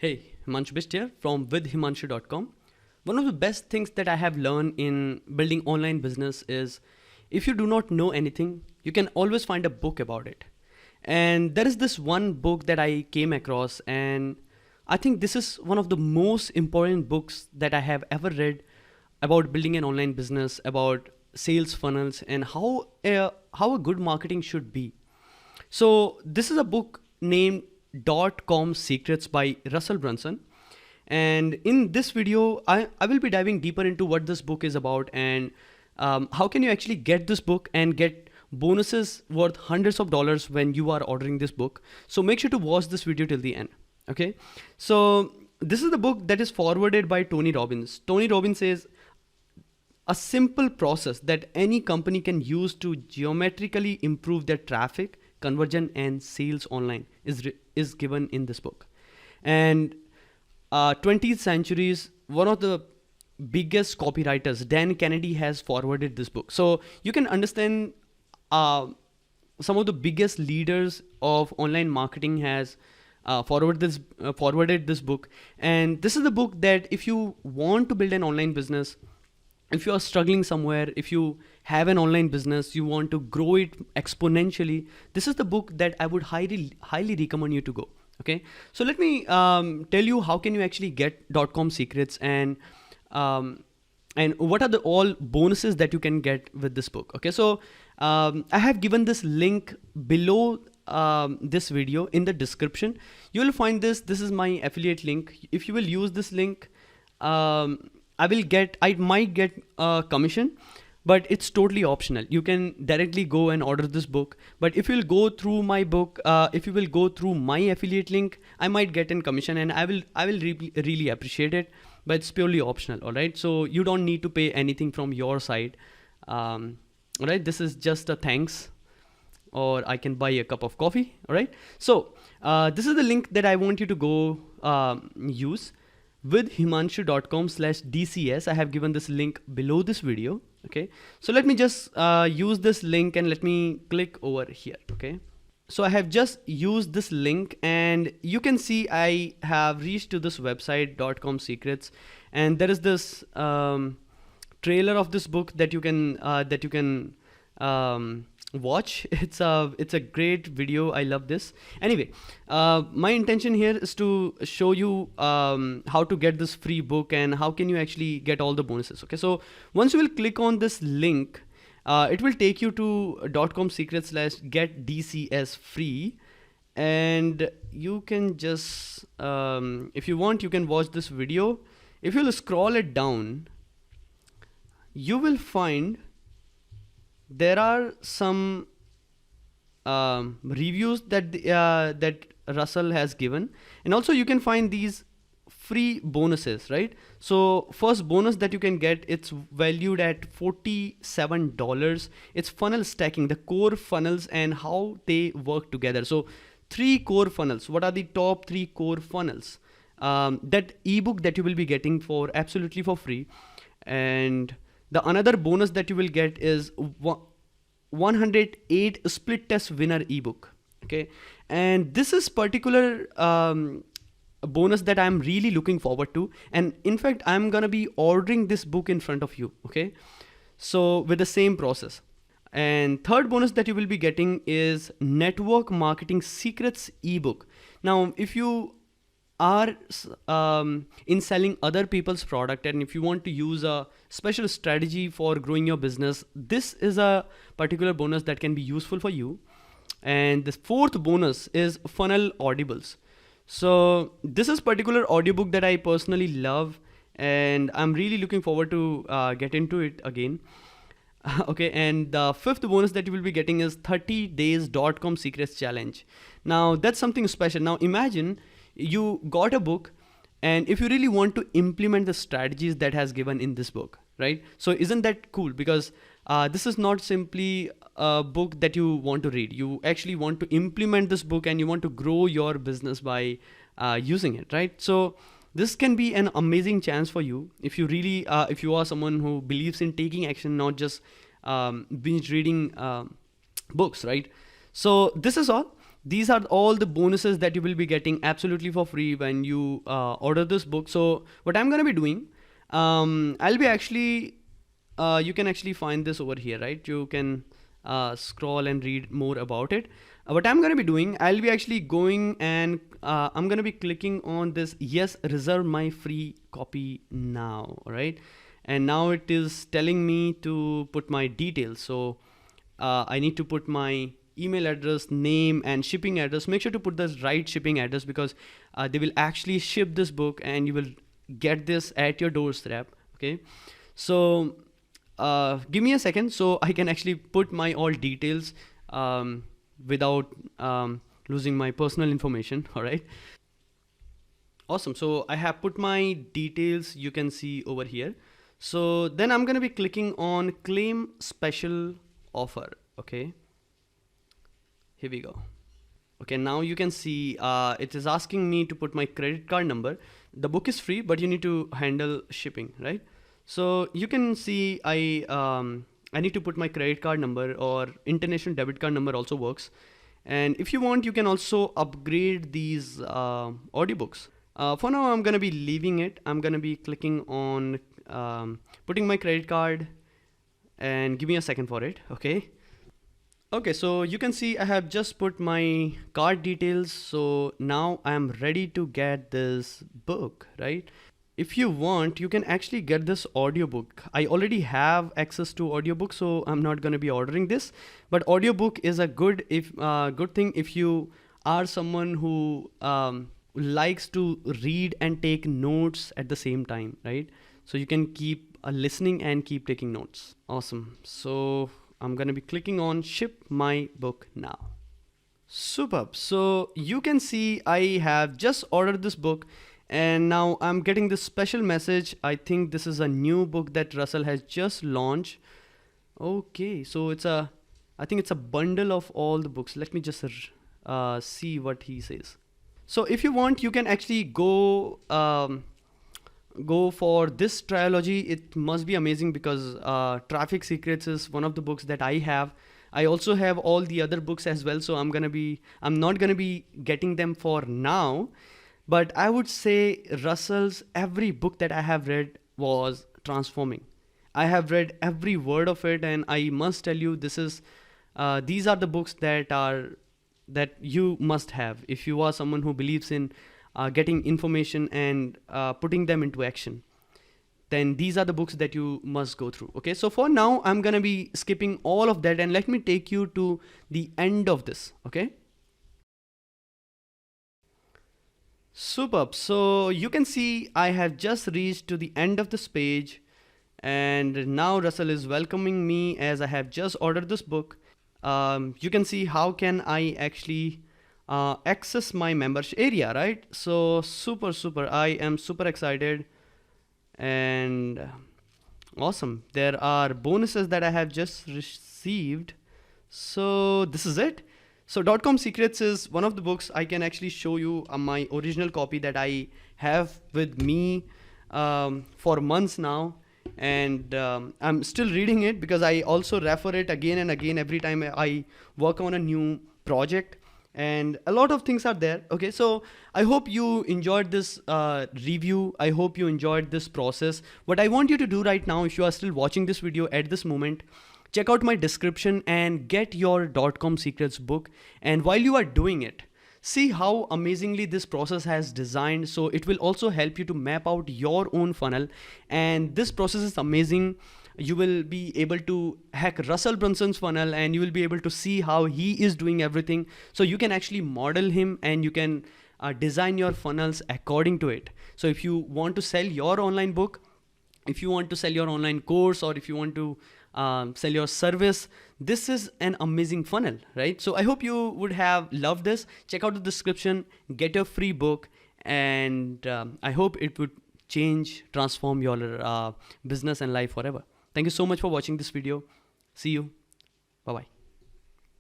Hey, Himanshu Bist here from withhimanshu.com. One of the best things that I have learned in building online business is if you do not know anything, you can always find a book about it. And there is this one book that I came across, and I think this is one of the most important books that I have ever read about building an online business, about sales funnels, and how a good marketing should be. So this is a book named .com Secrets by Russell Brunson. And in this video, I will be diving deeper into what this book is about and how can you actually get this book and get bonuses worth hundreds of dollars when you are ordering this book. So make sure to watch this video till the end. Okay. So this is the book that is forwarded by Tony Robbins. Tony Robbins says, a simple process that any company can use to geometrically improve their traffic, conversion, and sales online is given in this book. And 20th century's one of the biggest copywriters, Dan Kennedy, has forwarded this book. So you can understand some of the biggest leaders of online marketing has forwarded this book. And this is the book that if you want to build an online business, if you are struggling somewhere, if you have an online business, you want to grow it exponentially, this is the book that I would highly recommend you to go. Okay, so let me tell you how can you actually get .com secrets and what are the all bonuses that you can get with this book. Okay, so I have given this link below this video in the description. You will find this is my affiliate link. If you will use this link, I might get a commission, but it's totally optional. You can directly go and order this book. But if you'll go through my book, if you will go through my affiliate link, I might get a commission, and I will really appreciate it. But it's purely optional. All right. So you don't need to pay anything from your side. All right. This is just a thanks, or I can buy a cup of coffee. All right. So this is the link that I want you to go use. With himanshu.com/DCS. I have given this link below this video. Okay, so let me just use this link and let me click over here. Okay, so I have just used this link and you can see I have reached to this website .com secrets, and there is this trailer of this book that you can watch. It's a great video. I love this. Anyway, my intention here is to show you how to get this free book and how can you actually get all the bonuses. Okay, so once you will click on this link, it will take you to .com secrets/get DCS free, and you can just if you want, you can watch this video. If you'll scroll it down, you will find there are some reviews that Russell has given, and also you can find these free bonuses, right? So first bonus that you can get, it's valued at $47. It's funnel stacking, the core funnels and how they work together. So 3 core funnels. What are the top 3 core funnels? That ebook that you will be getting for absolutely for free. And the another bonus that you will get is 108 split test winner ebook. Okay, and this is particular bonus that I'm really looking forward to, and in fact I'm gonna be ordering this book in front of you. Okay, so with the same process. And third bonus that you will be getting is network marketing secrets ebook. Now if you are in selling other people's product, and if you want to use a special strategy for growing your business, this is a particular bonus that can be useful for you. And the fourth bonus is funnel audibles. So this is particular audiobook that I personally love, and I'm really looking forward to get into it again. Okay, and the fifth bonus that you will be getting is 30 days .com secrets challenge. Now that's something special. Now imagine you got a book, and if you really want to implement the strategies that has given in this book, right? So isn't that cool? Because this is not simply a book that you want to read. You actually want to implement this book and you want to grow your business by using it, right? So this can be an amazing chance for you if you really, if you are someone who believes in taking action, not just binge reading books, right? So this is all. these are all the bonuses that you will be getting absolutely for free when you order this book. So what I'm going to be doing, I'll be actually, you can actually find this over here, right? You can scroll and read more about it. What I'm going to be doing, I'll be actually going and I'm going to be clicking on this, yes, reserve my free copy now, right? And now it is telling me to put my details. So I need to put my email address, name, and shipping address. Make sure to put the right shipping address, because they will actually ship this book and you will get this at your doorstep. Okay, so give me a second so I can actually put my all details without losing my personal information. All right, awesome. So I have put my details, you can see over here. So then I'm going to be clicking on claim special offer. Okay, here we go. Okay, now you can see it is asking me to put my credit card number. The book is free, but you need to handle shipping, right? So you can see I need to put my credit card number, or international debit card number also works. And if you want, you can also upgrade these audiobooks. For now, I'm gonna be leaving it. I'm gonna be clicking on putting my credit card, and give me a second for it. Okay. Okay, so you can see I have just put my card details. So now I'm ready to get this book, right? If you want, you can actually get this audiobook. I already have access to audiobook, so I'm not going to be ordering this. But audiobook is a good thing if you are someone who likes to read and take notes at the same time, right? So you can keep listening and keep taking notes. Awesome. So I'm going to be clicking on ship my book now. Superb. So you can see I have just ordered this book, and now I'm getting this special message. I think this is a new book that Russell has just launched. Okay, so I think it's a bundle of all the books. Let me just see what he says. So if you want, you can actually go for this trilogy. It must be amazing, because Traffic Secrets is one of the books that I have. I also have all the other books as well, so I'm not gonna be getting them for now. But I would say Russell's every book that I have read was transforming. I have read every word of it, and I must tell you, these are the books that you must have if you are someone who believes in getting information and putting them into action. Then these are the books that you must go through. Okay, so for now, I'm gonna be skipping all of that, and let me take you to the end of this. Okay. Superb. So you can see I have just reached to the end of this page, and now Russell is welcoming me as I have just ordered this book. You can see how can I actually access my membership area, right? So super. I am super excited and awesome. There are bonuses that I have just received. So this is it. So .com Secrets is one of the books. I can actually show you my original copy that I have with me for months now, and I'm still reading it, because I also refer it again and again every time I work on a new project, and a lot of things are there. Okay, so I hope you enjoyed this review. I hope you enjoyed this process. What I want you to do right now, if you are still watching this video at this moment, check out my description and get your .com Secrets book. And while you are doing it, see how amazingly this process has designed. So it will also help you to map out your own funnel. And this process is amazing. You will be able to hack Russell Brunson's funnel, and you will be able to see how he is doing everything. So you can actually model him, and you can design your funnels according to it. So if you want to sell your online book, if you want to sell your online course, or if you want to sell your service, this is an amazing funnel, right? So I hope you would have loved this. Check out the description, get your free book, and I hope it would transform your business and life forever. Thank you so much for watching this video. See you. Bye-bye.